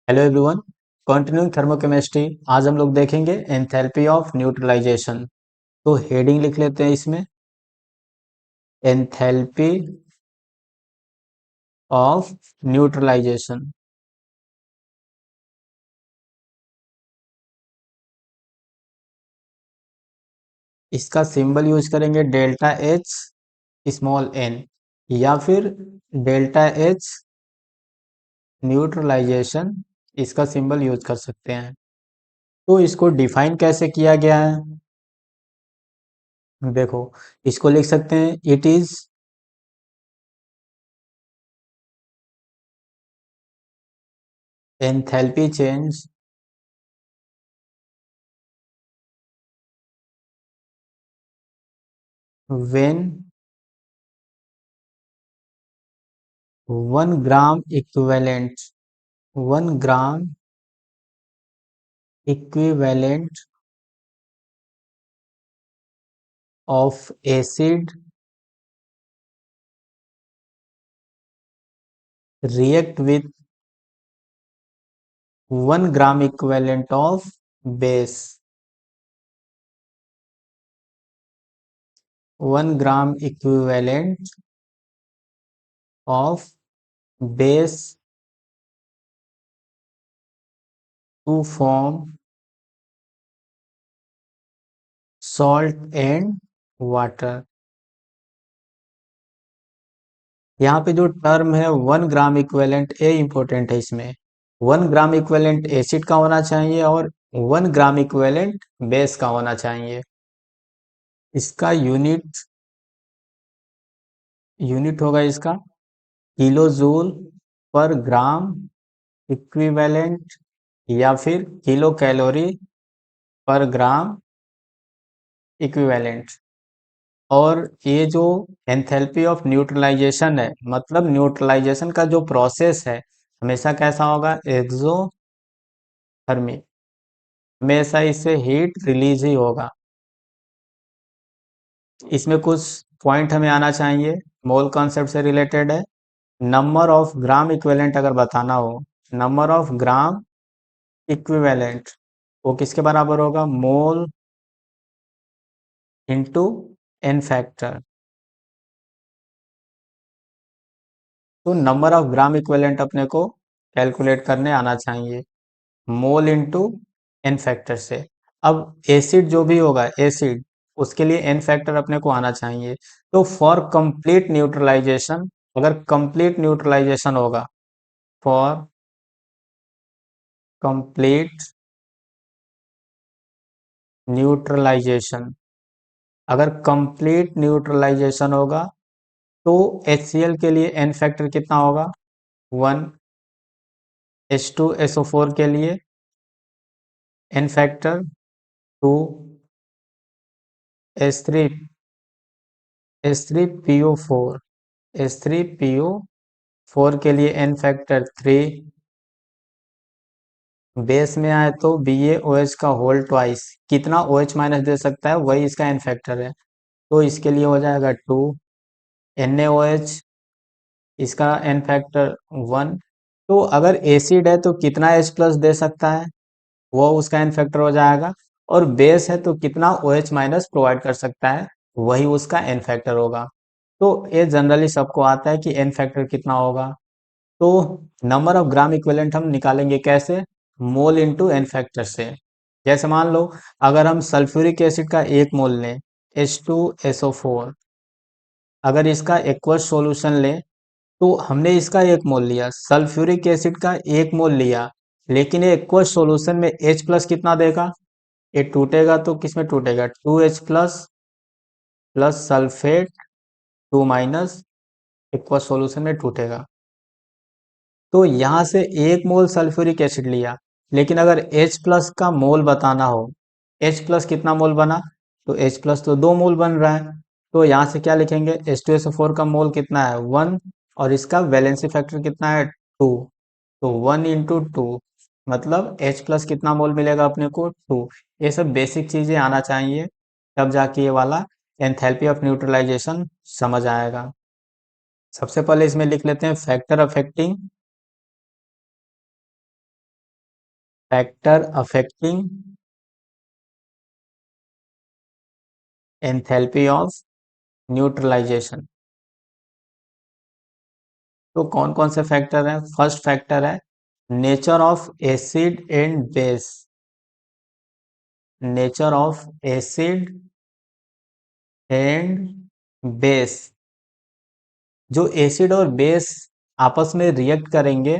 Hello everyone, continuing thermochemistry. आज हम लोग देखेंगे एंथैल्पी ऑफ न्यूट्रलाइजेशन। तो हेडिंग लिख लेते हैं इसमें, एंथैल्पी ऑफ न्यूट्रलाइजेशन। इसका सिंबल यूज करेंगे डेल्टा एच स्मॉल एन, या फिर डेल्टा एच न्यूट्रलाइजेशन, इसका सिंबल यूज कर सकते हैं। तो इसको डिफाइन कैसे किया गया है, देखो इसको लिख सकते हैं, it is enthalpy change when 1 gram equivalent 1 gram equivalent of acid react with 1 gram equivalent of base. 1 gram equivalent of base to form salt and water. यहाँ पे जो टर्म है 1 ग्राम इक्वेलेंट, ए इंपॉर्टेंट है इसमें। 1 ग्राम इक्वेलेंट एसिड का होना चाहिए और 1 ग्राम इक्वेलेंट बेस का होना चाहिए। इसका यूनिट होगा इसका किलो जूल पर ग्राम इक्विवेलेंट, या फिर किलो कैलोरी पर ग्राम इक्विवेलेंट। और ये जो एंथैल्पी ऑफ न्यूट्रलाइजेशन है, मतलब न्यूट्रलाइजेशन का जो प्रोसेस है हमेशा कैसा होगा, एक्सोथर्मिक। हमेशा इससे हीट रिलीज ही होगा। इसमें कुछ पॉइंट हमें आना चाहिए, मोल कॉन्सेप्ट से रिलेटेड है। नंबर ऑफ ग्राम इक्विवेलेंट अगर बताना हो, नंबर ऑफ ग्राम इक्विवेलेंट वो किसके बराबर होगा, मोल इंटू एन फैक्टर। तो नंबर ऑफ ग्राम इक्विवेलेंट अपने को कैलकुलेट करने आना चाहिए, मोल इंटू एन फैक्टर से। अब एसिड जो भी होगा, एसिड उसके लिए एन फैक्टर अपने को आना चाहिए। तो फॉर कंप्लीट न्यूट्रलाइजेशन, अगर कंप्लीट न्यूट्रलाइजेशन होगा, फॉर कंप्लीट न्यूट्रलाइजेशन, अगर कंप्लीट न्यूट्रलाइजेशन होगा तो HCl के लिए एन फैक्टर कितना होगा, 1। H2SO4 के लिए N factor 2। H3 H3PO4 H3PO4 के लिए एन फैक्टर 3। बेस में आए तो BaOH का होल ट्वाइस, कितना OH माइनस दे सकता है वही इसका एन फैक्टर है, तो इसके लिए हो जाएगा 2। NaOH, इसका एन फैक्टर 1। तो अगर एसिड है तो कितना H प्लस दे सकता है, वो उसका एन फैक्टर हो जाएगा। और बेस है तो कितना OH माइनस प्रोवाइड कर सकता है, वही उसका एन फैक्टर होगा। तो ये जनरली सबको आता है कि एन फैक्टर कितना होगा। तो नंबर ऑफ ग्राम इक्विवेलेंट हम निकालेंगे कैसे, मोल इंटू एन फैक्टर से। जैसे मान लो अगर हम सल्फ्यूरिक एसिड का 1 मोल लें, H2SO4, अगर इसका एक्वस सॉल्यूशन लें तो हमने इसका 1 मोल लिया, सल्फ्यूरिक एसिड का 1 मोल लिया, लेकिन ये एक्वस सॉल्यूशन में H प्लस कितना देगा, ये टूटेगा तो किसमें टूटेगा, 2H plus plus sulphate 2 minus, aqueous solution में टूटेगा। तो यहाँ से 1 मोल सल्फ्यूरिक एसिड लिया, लेकिन अगर H प्लस का मोल बताना हो, H प्लस कितना मोल बना, तो H प्लस तो 2 मोल बन रहा है। तो यहाँ से क्या लिखेंगे, H2SO4 का मोल कितना है, 1, और इसका वैलेंसी फैक्टर कितना है, 2। तो 1 × 2, मतलब H प्लस कितना मोल मिलेगा अपने को, 2। ये सब बेसिक चीजें आना चाहिए, तब जाके ये वाला एंथैल्पी ऑफ न्यूट्रलाइजेशन समझ आएगा। सबसे पहले इसमें लिख लेते हैं factor affecting factor affecting enthalpy of neutralization. तो कौन कौन से फैक्टर हैं? फर्स्ट फैक्टर है nature of acid and base. Nature of acid and base. जो एसिड और बेस आपस में रिएक्ट करेंगे,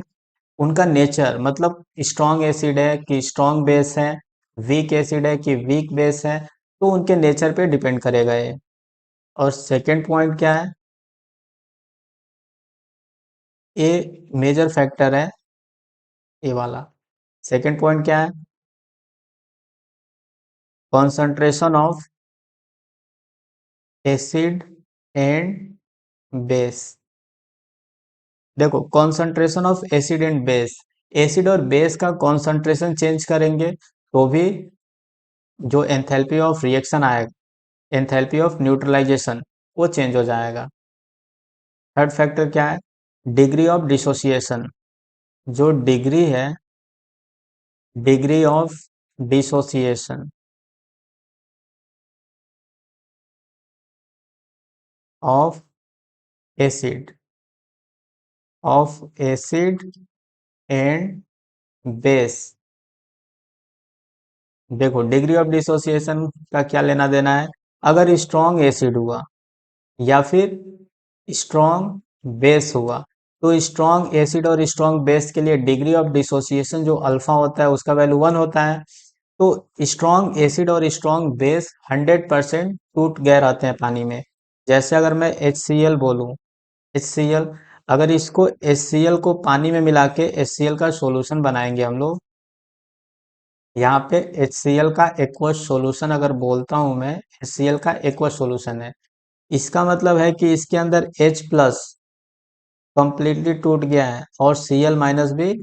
उनका नेचर, मतलब स्ट्रॉन्ग एसिड है कि स्ट्रॉन्ग बेस है, वीक एसिड है कि वीक बेस है, तो उनके नेचर पे डिपेंड करेगा ये। और सेकंड पॉइंट क्या है? ये मेजर फैक्टर है, ये वाला। सेकंड पॉइंट क्या है? Concentration of acid and base. देखो, concentration of acid and base, acid और बेस का कॉन्सेंट्रेशन चेंज करेंगे तो भी जो एंथैल्पी ऑफ रिएक्शन आएगा, एंथैल्पी ऑफ न्यूट्रलाइजेशन, वो चेंज हो जाएगा। थर्ड फैक्टर क्या है? Degree of dissociation. जो डिग्री है, degree of dissociation of acid, of acid and base. देखो, डिग्री ऑफ डिसोसिएशन का क्या लेना देना है? अगर स्ट्रॉन्ग एसिड हुआ या फिर स्ट्रॉन्ग बेस हुआ, तो स्ट्रॉन्ग एसिड और स्ट्रॉन्ग बेस के लिए डिग्री ऑफ डिसोसिएशन जो अल्फा होता है उसका वैल्यू 1 होता है। तो स्ट्रॉन्ग एसिड और स्ट्रॉन्ग बेस 100% टूट गए रहते हैं पानी में। जैसे अगर मैं HCl बोलूं, HCl, अगर इसको HCl को पानी में मिला के HCl का सॉल्यूशन बनाएंगे हम लोग, यहाँ पे HCl का एक्वस सॉल्यूशन अगर बोलता हूं मैं, HCl का एक्वस सॉल्यूशन है, इसका मतलब है कि इसके अंदर H प्लस कंप्लीटली टूट गया है और Cl माइनस भी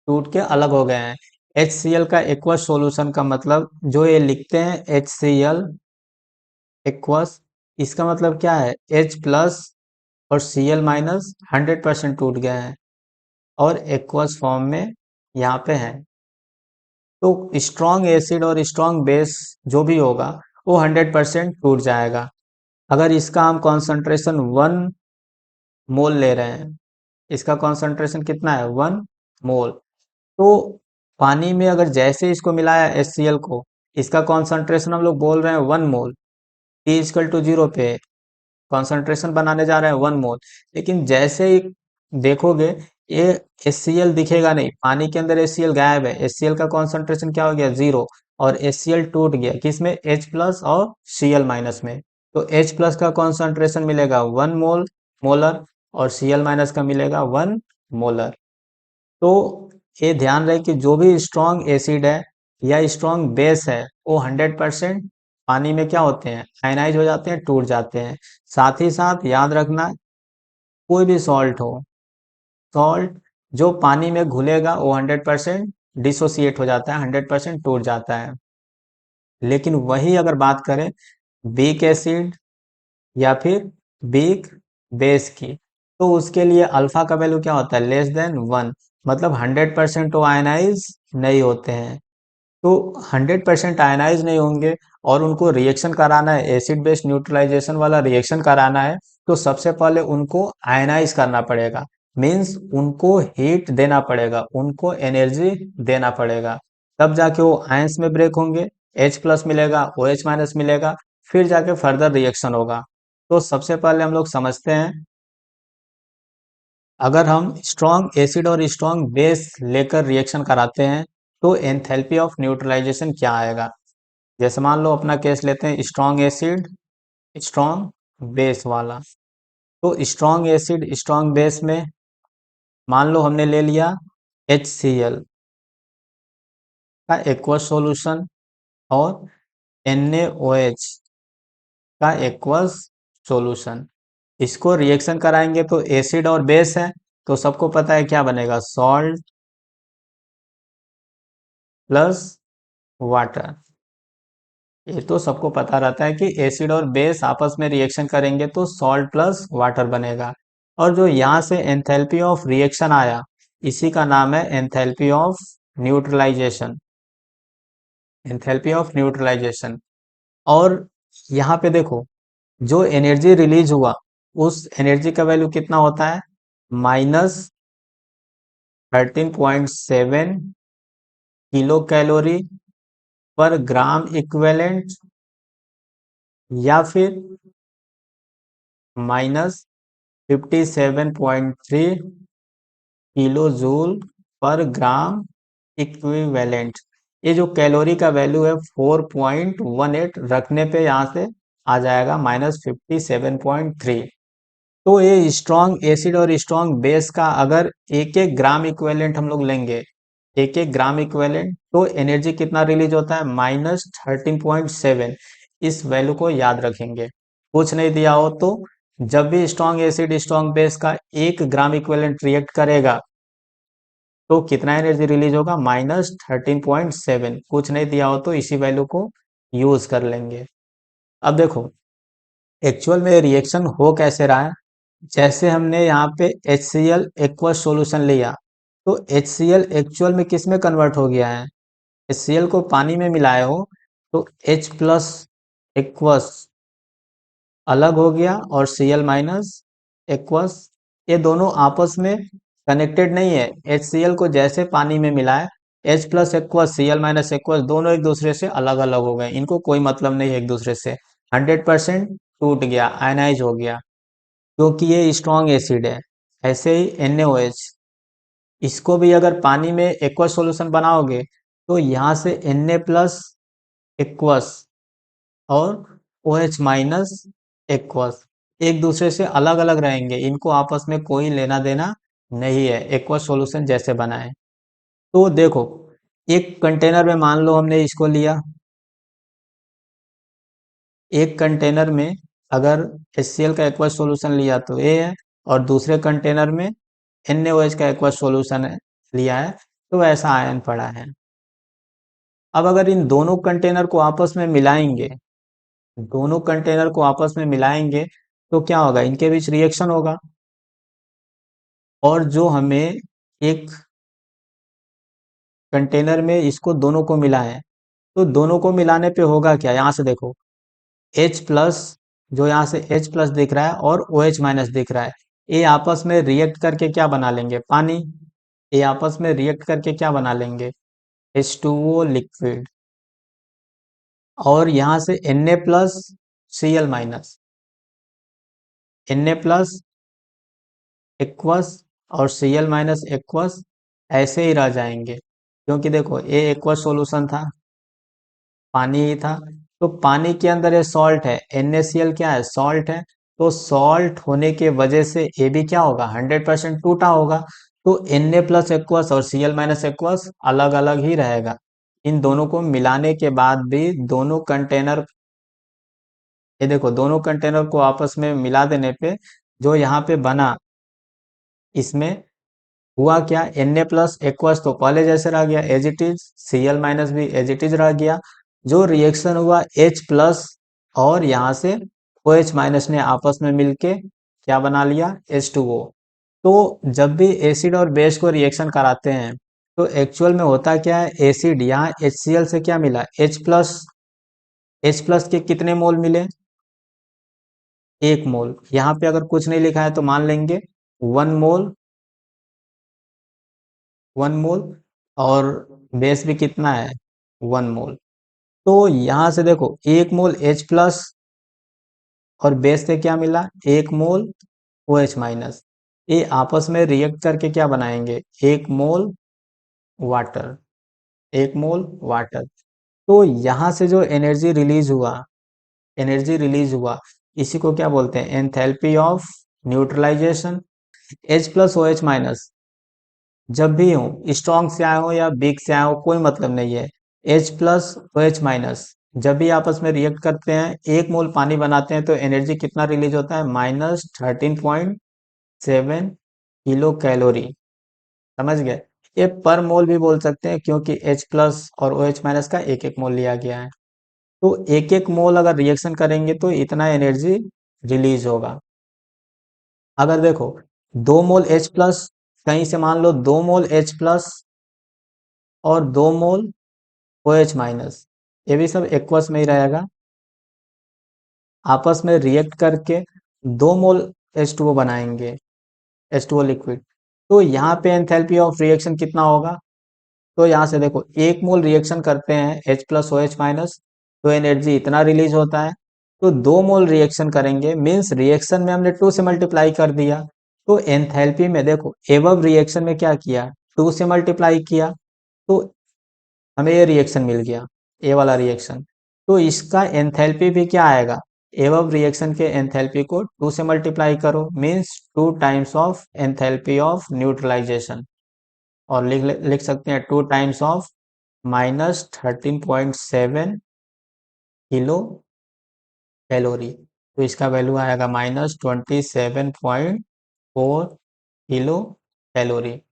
टूट के अलग हो गए हैं। HCl का एक्वस सॉल्यूशन का मतलब, जो ये लिखते हैं HCl एक्वस, इसका मतलब क्या है? H प्लस और Cl माइनस 100% टूट गए हैं और एक्वस फॉर्म में यहाँ पे है। तो स्ट्रॉन्ग एसिड और स्ट्रॉन्ग बेस जो भी होगा, वो 100% टूट जाएगा। अगर इसका हम कॉन्सेंट्रेशन 1 मोल ले रहे हैं, इसका कॉन्सेंट्रेशन कितना है? 1 मोल। तो पानी में अगर जैसे इसको मिलाया HCl को, इसका कॉन्सेंट्रेशन हम लोग बोल रहे हैं 1 मोल, T=0 पे कॉन्सेंट्रेशन बनाने जा रहे हैं 1 मोल। लेकिन जैसे ही देखोगे, ये HCl दिखेगा नहीं, पानी के अंदर HCl गायब है, HCl का कॉन्सेंट्रेशन क्या हो गया? 0। और HCl टूट गया किसमें? H प्लस और Cl माइनस में। तो H प्लस का कॉन्सेंट्रेशन मिलेगा 1 मोल, मोलर, और Cl माइनस का मिलेगा 1 मोलर। तो ये ध्यान रहे कि जो भी स्ट्रॉन्ग एसिड है या स्ट्रॉन्ग बेस है, वो 100% पानी में क्या होते हैं? आयनाइज हो जाते हैं, टूट जाते हैं। साथ ही साथ याद रखना, कोई भी सॉल्ट हो, सॉल्ट जो पानी में घुलेगा वो 100% डिसोसिएट हो जाता है, 100% टूट जाता है। लेकिन वही अगर बात करें वीक एसिड या फिर वीक बेस की, तो उसके लिए अल्फा का वैल्यू क्या होता है? <<1। मतलब 100% तो आयनाइज नहीं होते हैं। तो 100% आयनाइज नहीं होंगे और उनको रिएक्शन कराना है, एसिड बेस न्यूट्रलाइजेशन वाला रिएक्शन कराना है, तो सबसे पहले उनको आयनाइज करना पड़ेगा। मीन्स उनको हीट देना पड़ेगा, उनको एनर्जी देना पड़ेगा, तब जाके वो आयंस में ब्रेक होंगे, H प्लस मिलेगा, OH माइनस मिलेगा, फिर जाके फर्दर रिएक्शन होगा। तो सबसे पहले हम लोग समझते हैं, अगर हम स्ट्रॉन्ग एसिड और स्ट्रॉन्ग बेस लेकर रिएक्शन कराते हैं, तो एंथैल्पी ऑफ न्यूट्रलाइजेशन क्या आएगा। जैसे मान लो अपना केस लेते हैं स्ट्रॉन्ग एसिड स्ट्रॉन्ग बेस वाला। तो स्ट्रॉन्ग एसिड स्ट्रॉन्ग बेस में मान लो हमने ले लिया HCl का एक्वस सॉल्यूशन और NaOH का एक्वस सॉल्यूशन। इसको रिएक्शन कराएंगे तो एसिड और बेस है, तो सबको पता है क्या बनेगा? Salt plus water. ये तो सबको पता रहता है कि एसिड और बेस आपस में रिएक्शन करेंगे तो सॉल्ट प्लस वाटर बनेगा। और जो यहाँ से एंथैल्पी ऑफ रिएक्शन आया, इसी का नाम है enthalpy of neutralization. Enthalpy of neutralization. और यहाँ पे देखो, जो एनर्जी रिलीज हुआ उस एनर्जी का वैल्यू कितना होता है, -13.7 किलो कैलोरी पर ग्राम इक्विवेलेंट, या फिर -57.3 किलो जूल पर ग्राम इक्विवेलेंट। ये जो कैलोरी का वैल्यू है 4.18 रखने पे यहाँ से आ जाएगा -57.3। तो ये स्ट्रॉन्ग एसिड और स्ट्रॉन्ग बेस का अगर एक एक ग्राम इक्विवेलेंट हम लोग लेंगे, एक एक ग्राम इक्विवेलेंट, तो एनर्जी कितना रिलीज होता है, -13.7। इस वैल्यू को याद रखेंगे। कुछ नहीं दिया हो तो जब भी स्ट्रॉन्ग एसिड स्ट्रॉन्ग बेस का 1 ग्राम इक्विवेलेंट रिएक्ट करेगा तो कितना एनर्जी रिलीज होगा, -13.7। कुछ नहीं दिया हो तो इसी वैल्यू को यूज कर लेंगे। अब देखो एक्चुअल में रिएक्शन हो कैसे रहा है। जैसे हमने यहाँ पे HCl एक्वस सॉल्यूशन लिया, तो HCl एक्चुअल में किस में कन्वर्ट हो गया है, HCl को पानी में मिलाए हो तो H प्लस एक्वस अलग हो गया और Cl- एक्वस, ये दोनों आपस में कनेक्टेड नहीं है। HCl को जैसे पानी में मिलाए, H plus aqueous Cl- aqueous दोनों एक दूसरे से अलग अलग हो गए, इनको कोई मतलब नहीं है एक दूसरे से। 100% टूट गया, आयनाइज हो गया, क्योंकि ये स्ट्रॉन्ग एसिड है। ऐसे ही NaOH, इसको भी अगर पानी में एक्वस सॉल्यूशन बनाओगे तो यहाँ से Na प्लस एक्वस और OH माइनस एक्वस एक दूसरे से अलग अलग रहेंगे, इनको आपस में कोई लेना देना नहीं है, एक्वस सॉल्यूशन जैसे बनाए। तो देखो एक कंटेनर में मान लो हमने इसको लिया, एक कंटेनर में अगर HCl का एक्वस सॉल्यूशन लिया तो ए है, और दूसरे कंटेनर में NaOH का एक्वस सॉल्यूशन लिया है तो ऐसा आयन पड़ा है। अब अगर इन दोनों कंटेनर को आपस में मिलाएंगे, दोनों कंटेनर को आपस में मिलाएंगे तो क्या होगा, इनके बीच रिएक्शन होगा। और जो हमें एक कंटेनर में इसको दोनों को मिला है, तो दोनों को मिलाने पे होगा क्या, यहाँ से देखो H प्लस, जो यहाँ से H प्लस दिख रहा है और OH माइनस दिख रहा है, ये आपस में रिएक्ट करके क्या बना लेंगे, पानी। ये आपस में रिएक्ट करके क्या बना लेंगे, H2O लिक्विड। और यहाँ से Na plus Cl minus, Na plus aqueous और Cl माइनस एक्वस ऐसे ही रह जाएंगे, क्योंकि देखो ये एक्वस सॉल्यूशन था, पानी ही था, तो पानी के अंदर ये सॉल्ट है, NaCl क्या है, सॉल्ट है। तो सॉल्ट होने के वजह से ये भी क्या होगा, 100% टूटा होगा। तो Na प्लस एक्वस और Cl माइनस एक्वस अलग अलग ही रहेगा। इन दोनों को मिलाने के बाद भी दोनों कंटेनर, ये देखो दोनों कंटेनर को आपस में मिला देने पे जो यहाँ पे बना, इसमें हुआ क्या, Na प्लस एक्वस तो पहले जैसे रह गया as it is, Cl minus भी एज इट इज रह गया। जो रिएक्शन हुआ H प्लस और यहाँ से OH माइनस ने आपस में मिलके क्या बना लिया, H2O। तो जब भी एसिड और बेस को रिएक्शन कराते हैं तो एक्चुअल में होता क्या है, एसिड यहाँ HCl से क्या मिला, H प्लस, H प्लस के कितने मोल मिले, 1 मोल। यहाँ पे अगर कुछ नहीं लिखा है तो मान लेंगे 1 मोल, 1 मोल। और बेस भी कितना है, 1 मोल। तो यहाँ से देखो 1 मोल H प्लस और बेस से क्या मिला, 1 मोल OH माइनस, ये आपस में रिएक्ट करके क्या बनाएंगे, 1 मोल वाटर, 1 मोल वाटर। तो यहाँ से जो एनर्जी रिलीज हुआ, एनर्जी रिलीज हुआ, इसी को क्या बोलते हैं, enthalpy of neutralization. H plus OH minus जब भी हो, स्ट्रॉन्ग से आए हो या वीक से आए हो कोई मतलब नहीं है, H प्लस OH माइनस जब भी आपस में रिएक्ट करते हैं 1 मोल पानी बनाते हैं तो एनर्जी कितना रिलीज होता है, -13.7 किलो कैलोरी। समझ गए, ये पर मोल भी बोल सकते हैं क्योंकि H प्लस और OH माइनस का एक एक मोल लिया गया है। तो एक एक मोल अगर रिएक्शन करेंगे तो इतना एनर्जी रिलीज होगा। अगर देखो 2 मोल H प्लस कहीं से मान लो 2 मोल H+ और 2 मोल OH-, ये भी सब एक्वस में ही रहेगा, आपस में रिएक्ट करके 2 मोल H2O बनाएंगे, H2O लिक्विड। तो यहाँ पे एंथैल्पी ऑफ रिएक्शन कितना होगा? तो यहाँ से देखो 1 मोल रिएक्शन करते हैं H+OH-, तो एनर्जी इतना रिलीज होता है। तो 2 मोल रिएक्शन करेंगे मीन्स रिएक्शन में हमने 2 से मल्टीप्लाई कर दिया। तो एंथैल्पी में देखो एबव रिएक्शन में क्या किया, 2 से मल्टीप्लाई किया, तो हमें ये रिएक्शन मिल गया, ए वाला रिएक्शन। तो इसका एंथैल्पी भी क्या आएगा, एबव रिएक्शन के एंथैल्पी को 2 से मल्टीप्लाई करो means 2 times of enthalpy of neutralization, और लिख सकते हैं 2 टाइम्स ऑफ -13.7 किलो कैलोरी। तो इसका वैल्यू आएगा -27.4 किलो कैलोरी।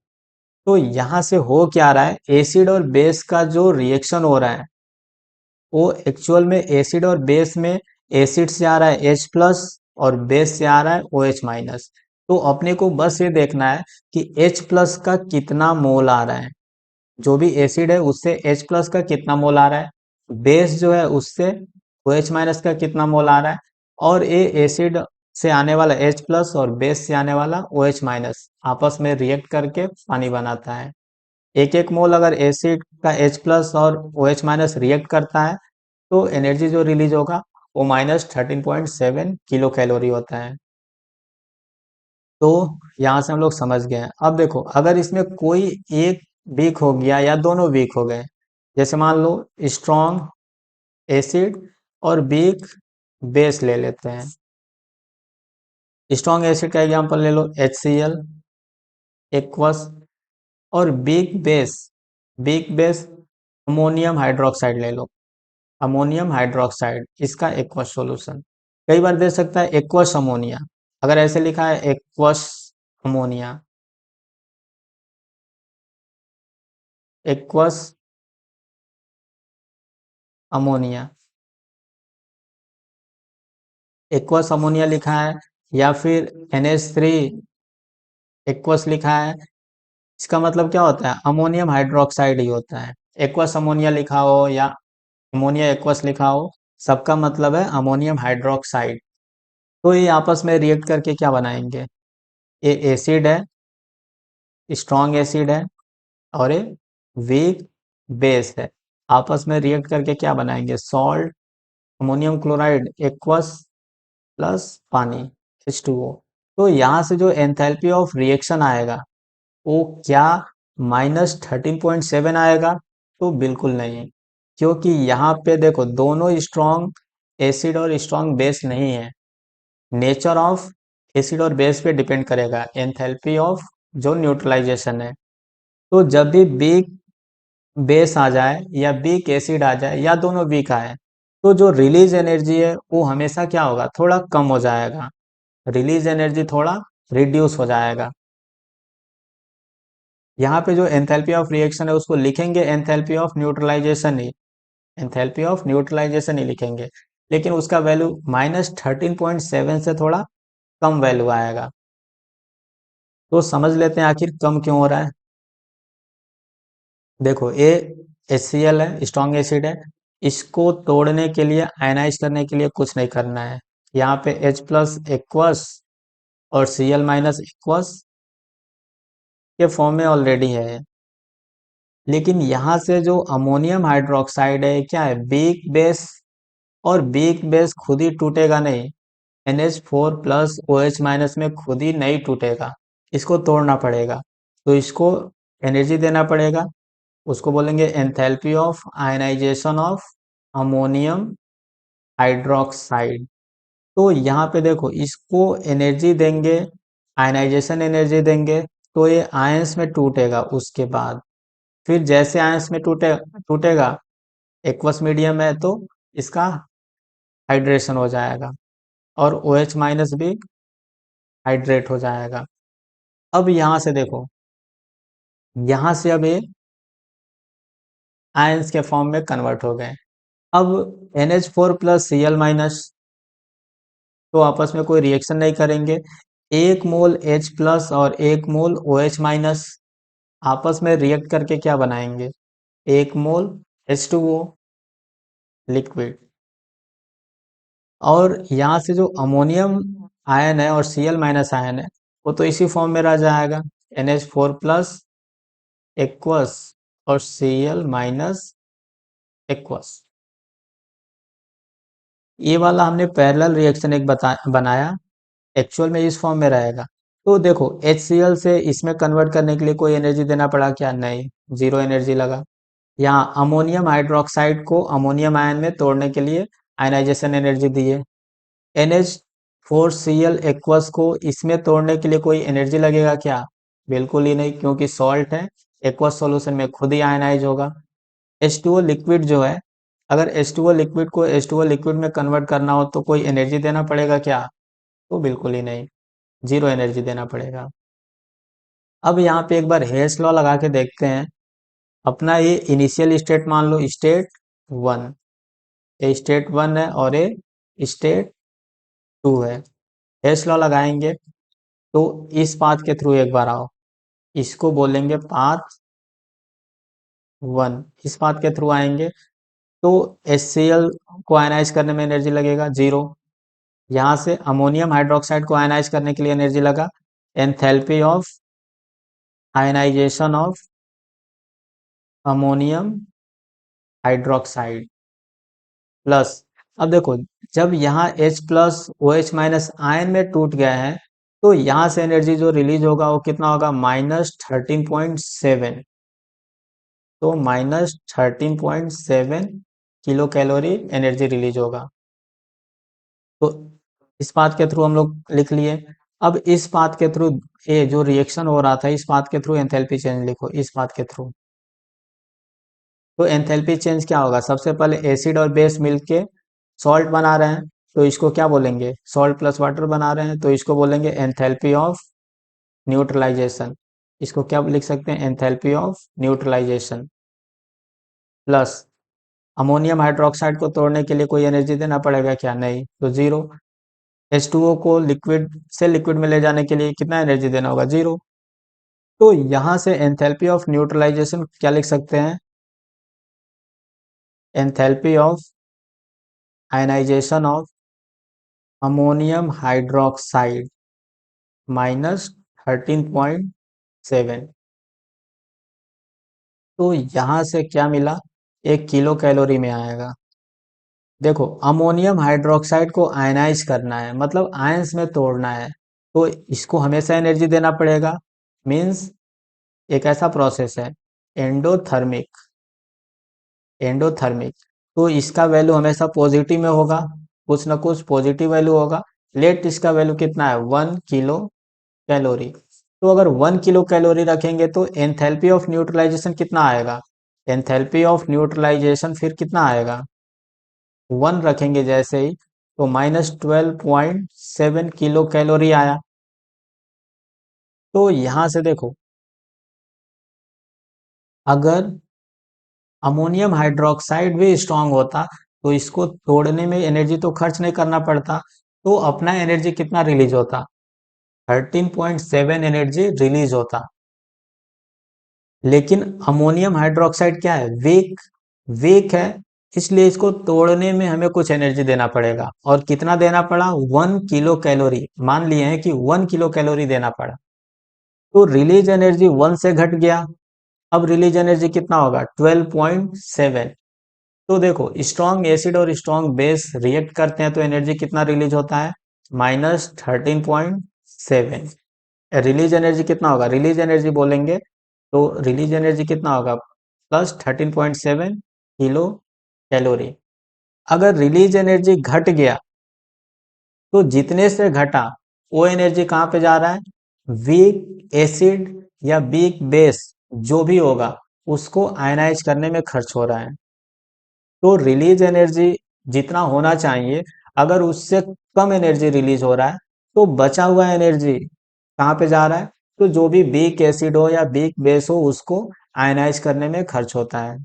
तो यहाँ से हो क्या रहा है, एसिड और बेस का जो रिएक्शन हो रहा है वो एक्चुअल में एसिड और बेस में एसिड से आ रहा है H+ और बेस से आ रहा है OH-। तो अपने को बस ये देखना है कि H+ का कितना मोल आ रहा है, जो भी एसिड है उससे H+ का कितना मोल आ रहा है, बेस जो है उससे OH- का कितना मोल आ रहा है, और ये एसिड से आने वाला H+ और बेस से आने वाला OH- आपस में रिएक्ट करके पानी बनाता है। एक एक मोल अगर एसिड का H+ और OH- रिएक्ट करता है तो एनर्जी जो रिलीज होगा वो -13.7 किलो कैलोरी होता है। तो यहाँ से हम लोग समझ गए हैं। अब देखो अगर इसमें कोई एक वीक हो गया या दोनों वीक हो गए, जैसे मान लो स्ट्रॉन्ग एसिड और वीक बेस ले लेते हैं। स्ट्रॉन्ग एसिड का एग्जांपल ले लो HCl एक्वस, और वीक बेस अमोनियम हाइड्रोक्साइड ले लो, अमोनियम हाइड्रोक्साइड इसका एक्वस सॉल्यूशन। कई बार दे सकता है एक्वस अमोनिया, अगर ऐसे लिखा है aqueous ammonia, aqueous ammonia, aqueous ammonia लिखा है, या फिर NH3 एक्वस लिखा है, इसका मतलब क्या होता है, अमोनियम हाइड्रोक्साइड ही होता है। एक्वस अमोनिया लिखा हो या अमोनिया एक्वस लिखा हो, सबका मतलब है अमोनियम हाइड्रोक्साइड। तो ये आपस में रिएक्ट करके क्या बनाएंगे, ये एसिड है, स्ट्रॉन्ग एसिड है, और ये वीक बेस है, आपस में रिएक्ट करके क्या बनाएंगे, salt, ammonium chloride aqueous plus पानी H2O। तो यहाँ से जो एंथैल्पी ऑफ रिएक्शन आएगा वो क्या -13.7 आएगा, तो बिल्कुल नहीं, क्योंकि यहाँ पे देखो दोनों स्ट्रॉन्ग एसिड और स्ट्रॉन्ग बेस नहीं है। नेचर ऑफ एसिड और बेस पे डिपेंड करेगा एंथैल्पी ऑफ जो न्यूट्रलाइजेशन है। तो जब भी वीक बेस आ जाए या वीक एसिड आ जाए या दोनों वीक आए, तो जो रिलीज एनर्जी है वो हमेशा क्या होगा, थोड़ा कम हो जाएगा, रिलीज एनर्जी थोड़ा रिड्यूस हो जाएगा। यहाँ पे जो एंथैल्पी ऑफ रिएक्शन है उसको लिखेंगे एंथैल्पी ऑफ न्यूट्रलाइजेशन ही, एंथैल्पी ऑफ न्यूट्रलाइजेशन ही लिखेंगे, लेकिन उसका वैल्यू -13.7 से थोड़ा कम वैल्यू आएगा। तो समझ लेते हैं आखिर कम क्यों हो रहा है। देखो ये HCl है, स्ट्रॉन्ग एसिड है, इसको तोड़ने के लिए, आयनाइज करने के लिए कुछ नहीं करना है। यहाँ पे H+ एक्वस और Cl- एक्वस के फॉर्म में ऑलरेडी है, लेकिन यहाँ से जो अमोनियम हाइड्रोक्साइड है क्या है, वीक बेस, और वीक बेस खुद ही टूटेगा नहीं, NH4+ OH- में खुद ही नहीं टूटेगा, इसको तोड़ना पड़ेगा। तो इसको एनर्जी देना पड़ेगा, उसको बोलेंगे enthalpy of ionization of ammonium hydroxide. तो यहाँ पे देखो इसको एनर्जी देंगे, आयनाइजेशन एनर्जी देंगे, तो ये आयंस में टूटेगा, उसके बाद फिर जैसे आयंस में टूटेगा, एक्वस मीडियम है तो इसका हाइड्रेशन हो जाएगा, और OH- भी हाइड्रेट हो जाएगा। अब यहाँ से देखो, यहाँ से अब ये आयंस के फॉर्म में कन्वर्ट हो गए। अब NH4+ Cl- तो आपस में कोई रिएक्शन नहीं करेंगे, एक मोल H प्लस और एक मोल OH माइनस आपस में रिएक्ट करके क्या बनाएंगे, एक मोल H2O लिक्विड। और यहाँ से जो अमोनियम आयन है और Cl माइनस आयन है वो तो इसी फॉर्म में रह जाएगा, NH4 प्लस एक्वस और Cl माइनस एक्वस। ये वाला हमने पैरेलल रिएक्शन एक बनाया, एक्चुअल में इस फॉर्म में रहेगा। तो देखो HCl से इसमें कन्वर्ट करने के लिए कोई एनर्जी देना पड़ा क्या, नहीं, जीरो एनर्जी लगा। यहाँ अमोनियम हाइड्रोक्साइड को अमोनियम आयन में तोड़ने के लिए आयनाइजेशन एनर्जी दिए। NH4Cl एक्वस को इसमें तोड़ने के लिए कोई एनर्जी लगेगा क्या, बिल्कुल ही नहीं, क्योंकि सॉल्ट है, एक्वस सॉल्यूशन में खुद ही आयनाइज होगा। H2O लिक्विड जो है, अगर H2O लिक्विड को H2O लिक्विड में कन्वर्ट करना हो तो कोई एनर्जी देना पड़ेगा क्या, तो बिल्कुल ही नहीं, जीरो एनर्जी देना पड़ेगा। अब यहाँ पे एक बार हेयस लॉ लगा के देखते हैं। अपना ये इनिशियल स्टेट मान लो स्टेट वन, ये स्टेट वन है और ये स्टेट टू है। हेयस लॉ लगाएंगे तो इस पाथ के थ्रू एक बार आओ, इसको बोलेंगे पाथ वन। इस पाथ के थ्रू आएंगे तो HCl को आयनाइज करने में एनर्जी लगेगा जीरो। यहाँ से अमोनियम हाइड्रोक्साइड को आयनाइज करने के लिए एनर्जी लगा, enthalpy of ionization of ammonium hydroxide plus. अब देखो जब यहाँ H plus OH minus ion में टूट गया है तो यहाँ से एनर्जी जो रिलीज होगा वो कितना होगा, -13.7। तो -13.7 किलो कैलोरी एनर्जी रिलीज होगा। तो इस पाथ के थ्रू हम लोग लिख लिए। अब इस पाथ के थ्रू ये जो रिएक्शन हो रहा था इस पाथ के थ्रू एंथैल्पी चेंज लिखो, इस पाथ के थ्रू। तो एंथैल्पी चेंज क्या होगा, सबसे पहले एसिड और बेस मिलके सॉल्ट बना रहे हैं तो इसको क्या बोलेंगे, सॉल्ट प्लस वाटर बना रहे हैं तो इसको बोलेंगे एंथैल्पी ऑफ न्यूट्रलाइजेशन। इसको क्या लिख सकते हैं, enthalpy of neutralization plus ammonium hydroxide को तोड़ने के लिए कोई एनर्जी देना पड़ेगा क्या, नहीं, तो जीरो। H2O को लिक्विड से लिक्विड में ले जाने के लिए कितना एनर्जी देना होगा, जीरो। तो यहां से एंथैल्पी ऑफ न्यूट्रलाइजेशन क्या लिख सकते हैं, enthalpy of ionization of ammonium hydroxide -13.7। तो यहां से क्या मिला, 1 किलो कैलोरी में आएगा। देखो अमोनियम हाइड्रोक्साइड को आयनाइज करना है मतलब आयंस में तोड़ना है तो इसको हमेशा एनर्जी देना पड़ेगा, मीन्स एक ऐसा प्रोसेस है एंडोथर्मिक। एंडोथर्मिक तो इसका वैल्यू हमेशा पॉजिटिव में होगा, कुछ ना कुछ पॉजिटिव वैल्यू होगा। लेट इसका वैल्यू कितना है, 1 किलो कैलोरी। तो अगर 1 किलो कैलोरी रखेंगे तो एंथैल्पी ऑफ न्यूट्रलाइजेशन कितना आएगा, एंथैल्पी ऑफ न्यूट्रलाइजेशन फिर कितना आएगा, 1 रखेंगे जैसे ही तो -12.7 किलो कैलोरी आया। तो यहां से देखो अगर अमोनियम हाइड्रोक्साइड भी स्ट्रांग होता तो इसको तोड़ने में एनर्जी तो खर्च नहीं करना पड़ता, तो अपना एनर्जी कितना रिलीज होता, 13.7 एनर्जी रिलीज होता। लेकिन अमोनियम हाइड्रोक्साइड क्या है, वीक, वीक है, इसलिए इसको तोड़ने में हमें कुछ एनर्जी देना पड़ेगा। और कितना देना पड़ा, 1 किलो कैलोरी, मान लिए हैं कि 1 किलो कैलोरी देना पड़ा। तो रिलीज एनर्जी 1 से घट गया, अब रिलीज एनर्जी कितना होगा, 12.7। तो देखो स्ट्रॉन्ग एसिड और स्ट्रॉन्ग बेस रिएक्ट करते हैं तो एनर्जी कितना रिलीज होता है, -13.7। रिलीज एनर्जी कितना होगा, रिलीज एनर्जी बोलेंगे तो रिलीज एनर्जी कितना होगा, +13.7 किलो कैलोरी। अगर रिलीज एनर्जी घट गया तो जितने से घटा वो एनर्जी कहाँ पे जा रहा है, वीक एसिड या वीक बेस जो भी होगा उसको आयनाइज करने में खर्च हो रहा है। तो रिलीज एनर्जी जितना होना चाहिए अगर उससे कम एनर्जी रिलीज हो रहा है तो बचा हुआ एनर्जी कहाँ पे जा रहा है, तो जो भी वीक एसिड हो या वीक बेस हो उसको आयनाइज करने में खर्च होता है।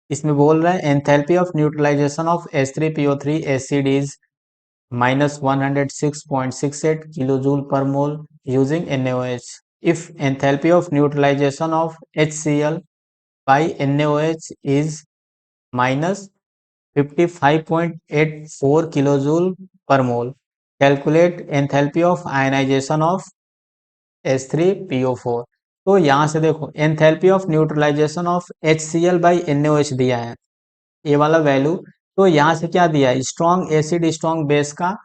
इसमें बोल रहा है enthalpy of neutralization of H3PO3 acid is -106.68 kilojule per mole using NaOH. If enthalpy of neutralization of HCl by NaOH is minus 55.84 kilojoule per mole, calculate enthalpy of ionization of H3PO4। तो यहाँ से देखो enthalpy of neutralization of HCl by NaOH दिया है, ये वाला value. तो यहाँ से क्या दिया है, स्ट्रॉन्ग एसिड स्ट्रॉन्ग बेस का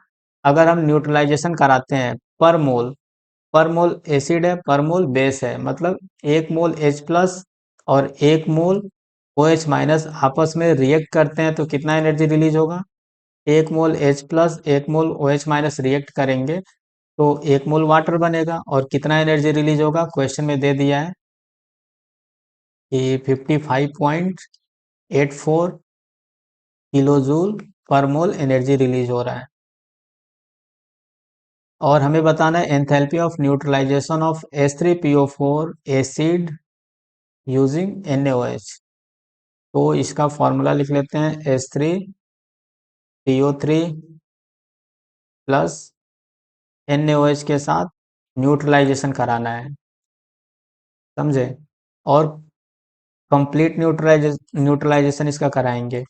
अगर हम न्यूट्रलाइजेशन कराते हैं पर मोल एसिड है, पर मोल बेस है, मतलब एक मोल H प्लस और एक मोल OH माइनस आपस में रिएक्ट करते हैं तो कितना एनर्जी रिलीज होगा, एक मोल H प्लस एक मोल OH माइनस रिएक्ट करेंगे तो एक मोल वाटर बनेगा और कितना एनर्जी रिलीज होगा, क्वेश्चन में दे दिया है कि 55.84 किलो जूल पर मोल एनर्जी रिलीज हो रहा है। और हमें बताना है enthalpy of neutralization of H3PO4 acid using NaOH। तो इसका फॉर्मूला लिख लेते हैं, H3PO3 प्लस NaOH के साथ न्यूट्रलाइजेशन कराना है, समझे। और कंप्लीट न्यूट्रलाइजेशन इसका कराएंगे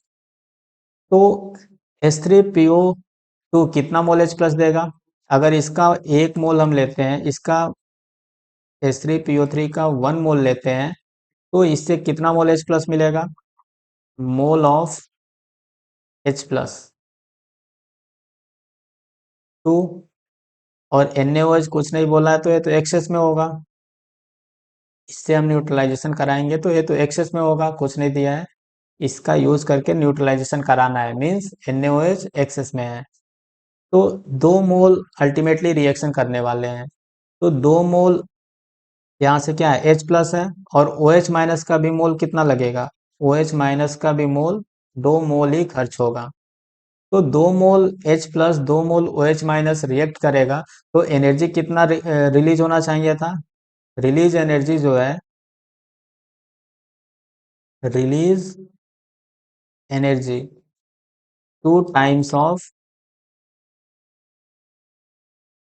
तो H3PO2 कितना मोल H प्लस देगा, अगर इसका एक मोल हम लेते हैं, इसका H3PO3 का 1 मोल लेते हैं तो इससे कितना मोल H प्लस मिलेगा, मोल ऑफ H प्लस 2। और NaOH कुछ नहीं बोला है तो ये तो एक्सेस में होगा, इससे हम न्यूट्रलाइजेशन कराएंगे तो ये तो एक्सेस में होगा, कुछ नहीं दिया है, इसका यूज करके न्यूट्रलाइजेशन कराना है, मीन्स NaOH एक्सेस में है। तो 2 मोल अल्टीमेटली रिएक्शन करने वाले हैं, तो 2 मोल यहाँ से क्या है H प्लस है और OH माइनस का भी मोल कितना लगेगा, OH माइनस का भी मोल 2 मोल ही खर्च होगा। तो 2 मोल H प्लस 2 मोल OH माइनस रिएक्ट करेगा तो एनर्जी कितना रिलीज होना चाहिए था, रिलीज एनर्जी जो है, रिलीज एनर्जी 2 टाइम्स ऑफ,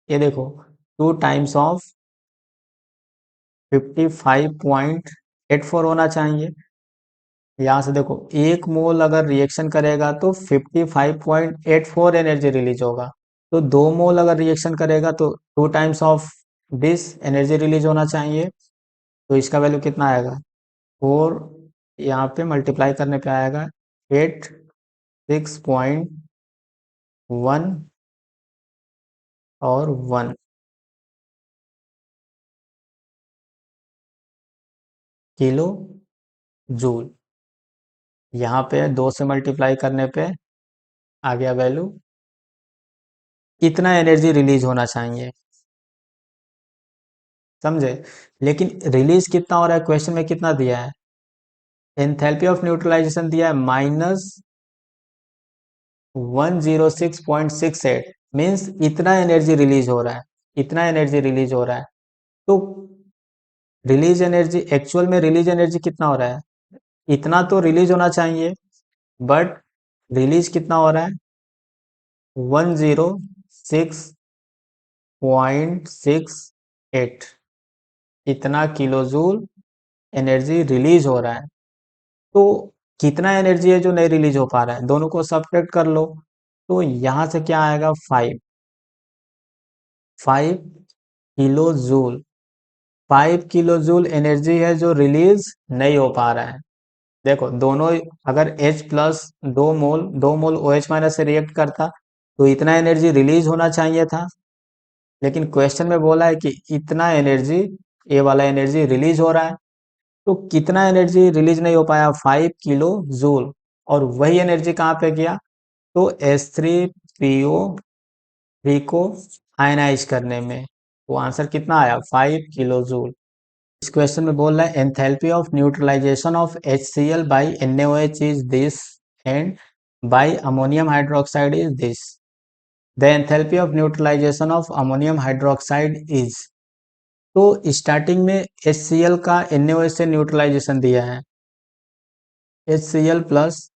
ये देखो 2 टाइम्स ऑफ 55.84 होना चाहिए। यहाँ से देखो एक मोल अगर रिएक्शन करेगा तो 55.84 एनर्जी रिलीज होगा, तो 2 मोल अगर रिएक्शन करेगा तो 2 times of this energy release होना चाहिए। तो इसका वैल्यू कितना आएगा, 4, यहाँ पे मल्टीप्लाई करने पे आएगा 86.1 और 1 किलो जूल। यहाँ पे 2 से मल्टीप्लाई करने पे आ गया वैल्यू, इतना एनर्जी रिलीज होना चाहिए, समझे। लेकिन रिलीज कितना हो रहा है, क्वेश्चन में कितना दिया है, एंथैल्पी ऑफ न्यूट्रलाइजेशन दिया है -106.68, मीन्स इतना एनर्जी रिलीज हो रहा है, इतना एनर्जी रिलीज हो रहा है। तो रिलीज एनर्जी, एक्चुअल में रिलीज एनर्जी कितना हो रहा है, इतना तो रिलीज होना चाहिए, बट रिलीज कितना हो रहा है 106.68, इतना किलोजूल एनर्जी रिलीज हो रहा है। तो कितना एनर्जी है जो नहीं रिलीज हो पा रहा है, दोनों को सब्ट्रैक्ट कर लो, तो यहाँ से क्या आएगा 5 kilo joule, 5 kilo joule energy है जो रिलीज नहीं हो पा रहा है। देखो दोनों, अगर H प्लस 2 मोल 2 मोल OH माइनस से रिएक्ट करता तो इतना एनर्जी रिलीज होना चाहिए था, लेकिन क्वेश्चन में बोला है कि इतना एनर्जी, ये वाला एनर्जी रिलीज हो रहा है। तो कितना एनर्जी रिलीज नहीं हो पाया, 5 किलो जूल, और वही एनर्जी कहाँ पे गया, तो H3PO3 को आयनाइज करने में। तो आंसर कितना आया 5 किलो जूल। इस क्वेश्चन में बोल रहा है enthalpy of neutralization of HCl by NaOH is this and by ammonium hydroxide is this. The enthalpy of neutralization of ammonium hydroxide is, तो स्टार्टिंग में HCl का NaOH से न्यूट्रलाइजेशन दिया है, HCl प्लस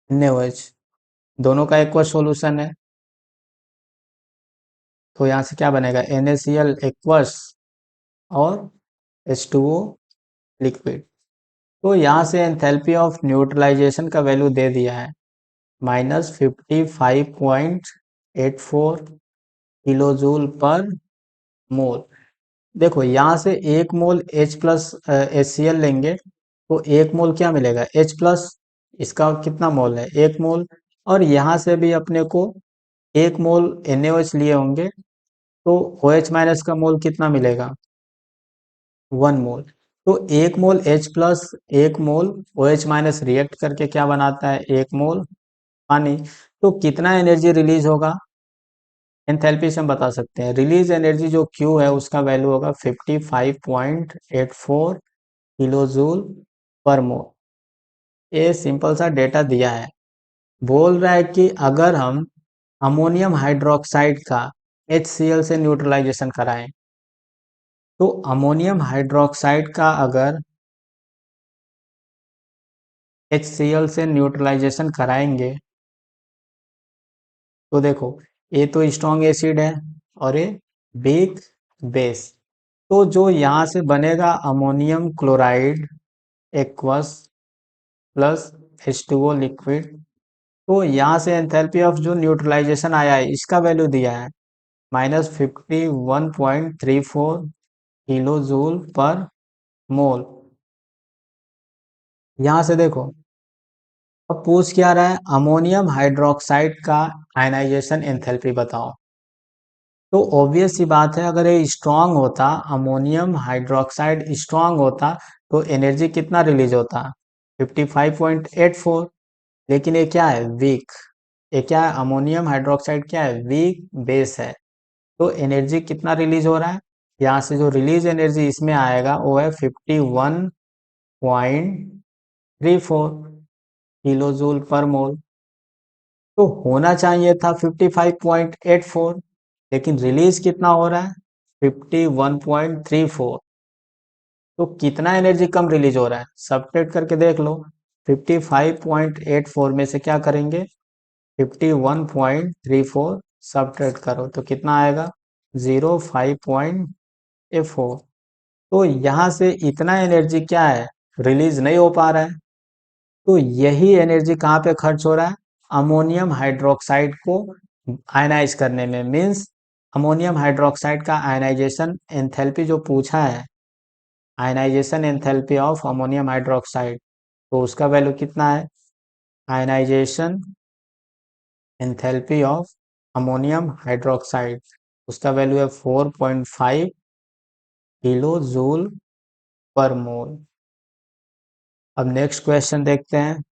NaOH, दोनों का एक्वस सॉल्यूशन है, तो यहाँ से क्या बनेगा, NaCl एक्वस और H2O लिक्विड। तो यहाँ से एंथैल्पी ऑफ न्यूट्रलाइजेशन का वैल्यू दे दिया है, -55.84 किलो जूल पर मोल। देखो यहाँ से एक मोल H प्लस HCl लेंगे तो एक मोल क्या मिलेगा, H प्लस, इसका कितना मोल है, एक मोल। और यहाँ से भी अपने को एक मोल NaOH लिए होंगे, तो OH माइनस का मोल कितना मिलेगा, 1 मोल। तो एक मोल H प्लस एक मोल OH माइनस रिएक्ट करके क्या बनाता है, एक मोल पानी। तो कितना एनर्जी रिलीज होगा, एंथैल्पी से हम बता सकते हैं, रिलीज एनर्जी जो Q है उसका वैल्यू होगा 55.84 किलो जूल पर मोल। ये सिंपल सा डेटा दिया है। बोल रहा है कि अगर हम अमोनियम हाइड्रोक्साइड का HCl से न्यूट्रलाइजेशन कराएं, तो अमोनियम हाइड्रोक्साइड का अगर HCl से न्यूट्रलाइजेशन कराएंगे तो देखो, ये तो स्ट्रॉन्ग एसिड है और ये वीक बेस। तो जो यहाँ से बनेगा ammonium chloride aqueous plus H2O liquid, तो यहाँ से एंथैल्पी ऑफ जो न्यूट्रलाइजेशन आया है इसका वैल्यू दिया है -51.34 किलो जूल पर मोल। यहाँ से देखो, अब पूछ क्या रहा है, अमोनियम हाइड्रोक्साइड का आयनाइजेशन एंथैल्पी बताओ। तो ऑब्वियस सी बात है, अगर ये स्ट्रांग होता, अमोनियम हाइड्रोक्साइड स्ट्रांग होता, तो एनर्जी कितना रिलीज होता, 55.84। लेकिन ये क्या है, वीक। ये क्या है, अमोनियम हाइड्रोक्साइड क्या है, वीक बेस है। तो एनर्जी कितना रिलीज हो रहा है, यहाँ से जो रिलीज एनर्जी इसमें आएगा वो है 51.34 किलो जूल पर मोल। तो होना चाहिए था 55.84, लेकिन रिलीज कितना हो रहा है, 51.34। तो कितना एनर्जी कम रिलीज हो रहा है, सब्ट्रैक्ट करके देख लो। 55.84 में से क्या करेंगे, 51.34 सब्ट्रैक्ट करो तो कितना आएगा, 05.84। तो यहाँ से इतना एनर्जी क्या है, रिलीज नहीं हो पा रहा है। तो यही एनर्जी कहाँ पे खर्च हो रहा है, अमोनियम हाइड्रोक्साइड को आयनाइज करने में। मीन्स अमोनियम हाइड्रोक्साइड का आयनाइजेशन एंथैल्पी जो पूछा है, ionization enthalpy of ammonium hydroxide, तो उसका वैल्यू कितना है, ionization enthalpy of ammonium hydroxide, उसका वैल्यू है 4.5 किलो जूल पर मोल। अब नेक्स्ट क्वेश्चन देखते हैं,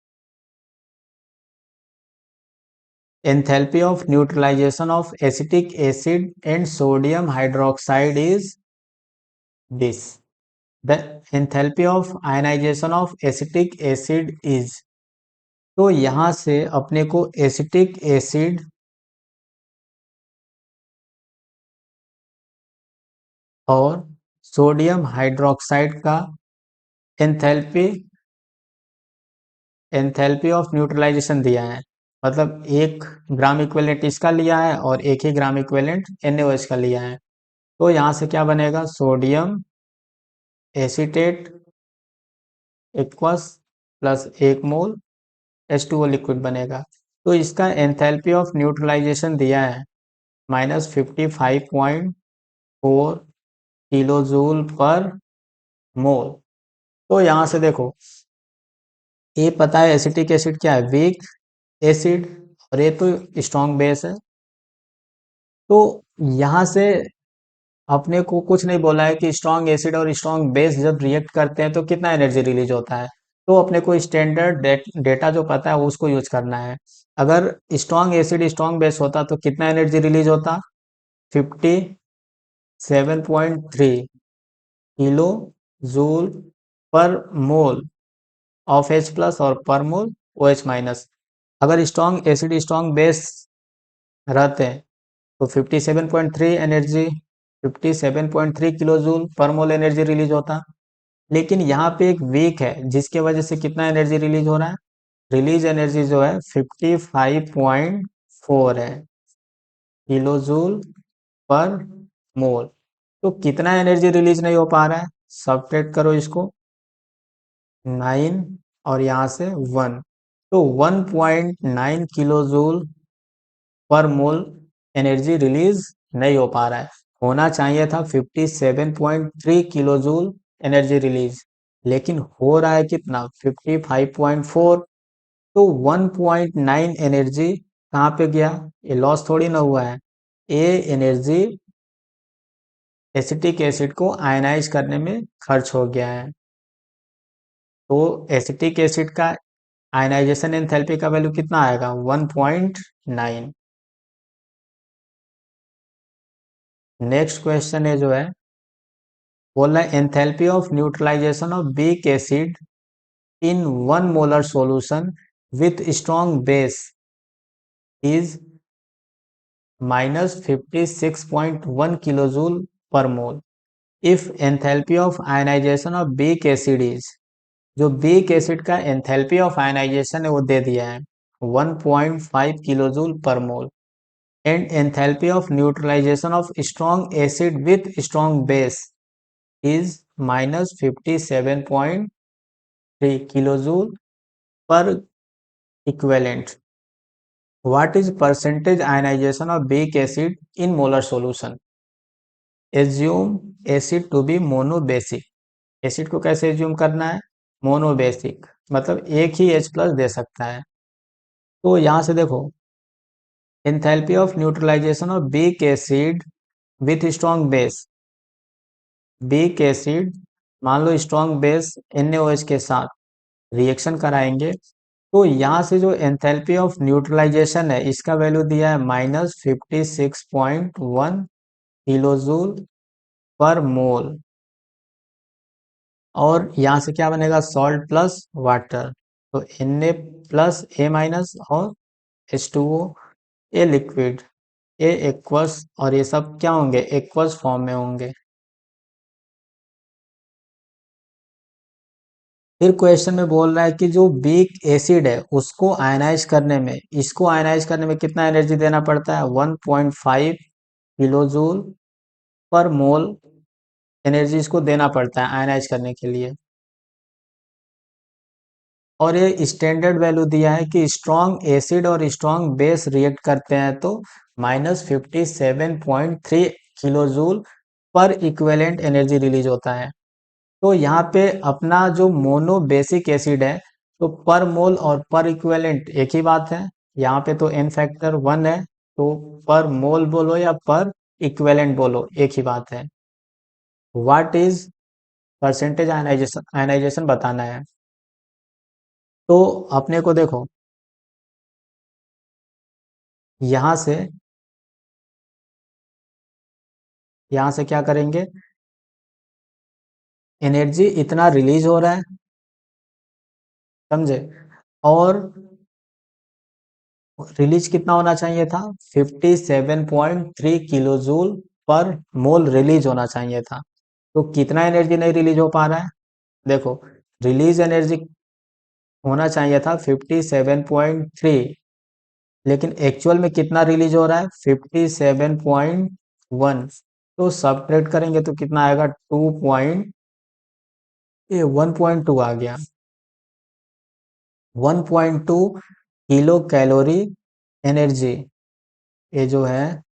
enthalpy of neutralization of acetic acid and sodium hydroxide is this. The enthalpy of ionization of acetic acid is, तो यहाँ से अपने को एसिटिक एसिड और सोडियम हाइड्रोक्साइड का एंथैल्पी एंथैल्पी ऑफ न्यूट्रलाइजेशन दिया है। मतलब 1 ग्राम इक्विवेलेंट इसका लिया है और 1 ही ग्राम इक्विवेलेंट NaOH का लिया है। तो यहाँ से क्या बनेगा, सोडियम एसीटेट एक्वस प्लस 1 मोल H2O लिक्विड बनेगा। तो इसका एंथैल्पी ऑफ न्यूट्रलाइजेशन दिया है -55.4 किलो जूल पर मोल। तो यहाँ से देखो, ये पता है एसिटिक एसिड क्या है, वीक एसिड, और ये तो स्ट्रॉन्ग बेस है। तो यहाँ से अपने को कुछ नहीं बोला है कि स्ट्रॉन्ग एसिड और स्ट्रॉन्ग बेस जब रिएक्ट करते हैं तो कितना एनर्जी रिलीज होता है। तो अपने को स्टैंडर्ड डेटा जो पता है उसको यूज करना है। अगर स्ट्रॉन्ग एसिड स्ट्रॉन्ग बेस होता तो कितना एनर्जी रिलीज होता, 57.3 किलो जूल पर मोल ऑफ H प्लस और पर मोल OH माइनस। अगर स्ट्रॉन्ग एसिड स्ट्रॉन्ग बेस रहते हैं तो 57.3 एनर्जी, 57.3 किलो जूल पर मोल एनर्जी रिलीज होता। लेकिन यहाँ पे एक वीक है जिसके वजह से कितना एनर्जी रिलीज हो रहा है, रिलीज एनर्जी जो है 55.4 है किलो जूल पर मोल। तो कितना एनर्जी रिलीज नहीं हो पा रहा है, सब्ट्रैक्ट करो इसको, 9 और यहाँ से 1, तो 1.9 किलो जूल पर मोल एनर्जी रिलीज नहीं हो पा रहा है। होना चाहिए था 57.3 किलो जूल एनर्जी रिलीज, लेकिन हो रहा है कितना, 55.4। तो 1.9 एनर्जी कहाँ पे गया, ये लॉस थोड़ी ना हुआ है, ये एनर्जी एसिटिक एसिड को आयनाइज करने में खर्च हो गया है। तो एसिटिक एसिड का आयनाइजेशन एंथैल्पी का वैल्यू कितना आएगा, 1.9। नेक्स्ट क्वेश्चन है जो है, बोल रहा है enthalpy of neutralization of weak acid in 1 molar solution with strong base is -56.1 kilojule per mole if enthalpy of ionization of weak acid is, जो weak acid का enthalpy of ionization है वो दे दिया है 1.5 kilojule per mole and enthalpy of neutralization of strong acid with strong base is -57.3 kilojule per equivalent. What is percentage ionization of weak acid in molar solution? Assume acid to be monobasic. Acid को कैसे assume करना है, monobasic, मतलब एक ही H plus दे सकता है। तो यहाँ से देखो, enthalpy of neutralization of weak acid with strong base, weak acid मान लो स्ट्रॉन्ग बेस NaOH के साथ रिएक्शन कराएंगे, तो यहाँ से जो एंथैल्पी ऑफ न्यूट्रलाइजेशन है इसका वैल्यू दिया है -56.1 किलोजूल पर मोल, और यहाँ से क्या बनेगा, सॉल्ट प्लस वाटर, तो Na प्लस A माइनस और H2O, ये लिक्विड, ये एक्वस, और ये सब क्या होंगे, एक्वस फॉर्म में होंगे। फिर क्वेश्चन में बोल रहा है कि जो वीक एसिड है उसको आयनाइज करने में, इसको आयनाइज करने में कितना एनर्जी देना पड़ता है, 1.5 किलो जूल पर मोल एनर्जी इसको देना पड़ता है आयनाइज करने के लिए। और ये स्टैंडर्ड वैल्यू दिया है कि स्ट्रॉन्ग एसिड और स्ट्रॉन्ग बेस रिएक्ट करते हैं तो -57.3 किलो जूल पर इक्विवेलेंट एनर्जी रिलीज होता है। तो यहाँ पे अपना जो मोनो बेसिक एसिड है, तो पर मोल और पर इक्विवेलेंट एक ही बात है, यहाँ पे तो एन फैक्टर 1 है, तो पर मोल बोलो या पर इक्विवेलेंट बोलो एक ही बात है। What is percentage ionization, ionization बताना है। तो अपने को देखो, यहाँ से यहाँ से क्या करेंगे, एनर्जी इतना रिलीज हो रहा है, समझे, और रिलीज कितना होना चाहिए था, 57.3 किलो जूल पर मोल रिलीज होना चाहिए था। तो कितना एनर्जी नहीं रिलीज हो पा रहा है, देखो, रिलीज एनर्जी होना चाहिए था 57.3, लेकिन एक्चुअल में कितना रिलीज हो रहा है, 57.1। तो सब्ट्रैक्ट करेंगे तो कितना आएगा, 1.2 आ गया, 1.2 किलो कैलोरी एनर्जी, ये जो है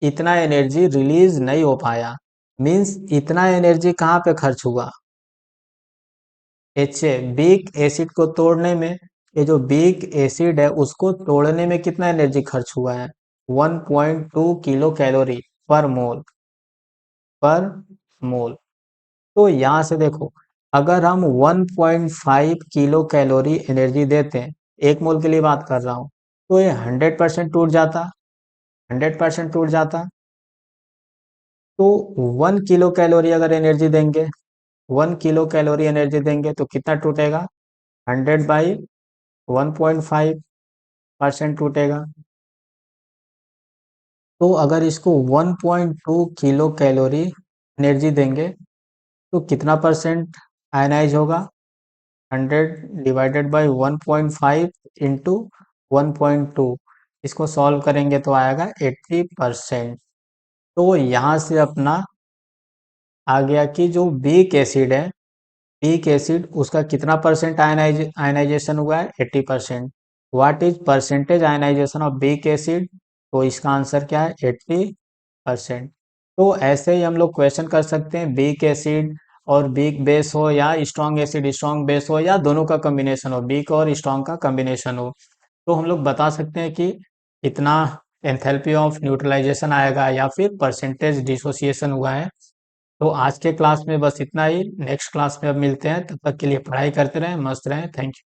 इतना एनर्जी रिलीज नहीं हो पाया, मींस इतना एनर्जी कहाँ पे खर्च हुआ, एच वीक एसिड को तोड़ने में, ये जो वीक एसिड है उसको तोड़ने में कितना एनर्जी खर्च हुआ है, 1.2 किलो कैलोरी पर मोल, पर मोल। तो यहाँ से देखो, अगर हम 1.5 किलो कैलोरी एनर्जी देते हैं, एक मोल के लिए बात कर रहा हूँ, तो ये 100% टूट जाता, 100% टूट जाता। तो 1 किलो कैलोरी अगर एनर्जी देंगे, 1 किलो कैलोरी एनर्जी देंगे तो कितना टूटेगा, 100/1.5% टूटेगा। तो अगर इसको 1.2 किलो कैलोरी एनर्जी देंगे तो कितना परसेंट आयनाइज होगा, 100 डिवाइडेड बाई 1.5 इंटू 1.2, इसको सॉल्व करेंगे तो आएगा 80%। तो यहाँ से अपना आ गया कि जो बीक एसिड है, बीक एसिड उसका कितना परसेंट आयनाइजेशन हुआ है, 80%। What is percentage ionization of weak acid, तो इसका आंसर क्या है, 80%। तो ऐसे ही हम लोग क्वेश्चन कर सकते हैं, बीक एसिड और बीक बेस हो, या स्ट्रॉन्ग एसिड स्ट्रॉन्ग बेस हो, या दोनों का कॉम्बिनेशन हो, बीक और स्ट्रॉन्ग का कॉम्बिनेशन हो, तो हम लोग बता सकते हैं कि इतना एंथैल्पी ऑफ न्यूट्रलाइजेशन आएगा या फिर परसेंटेज डिसोसिएशन हुआ है। तो आज के क्लास में बस इतना ही, नेक्स्ट क्लास में अब मिलते हैं, तब तक के लिए पढ़ाई करते रहें, मस्त रहें, थैंक यू।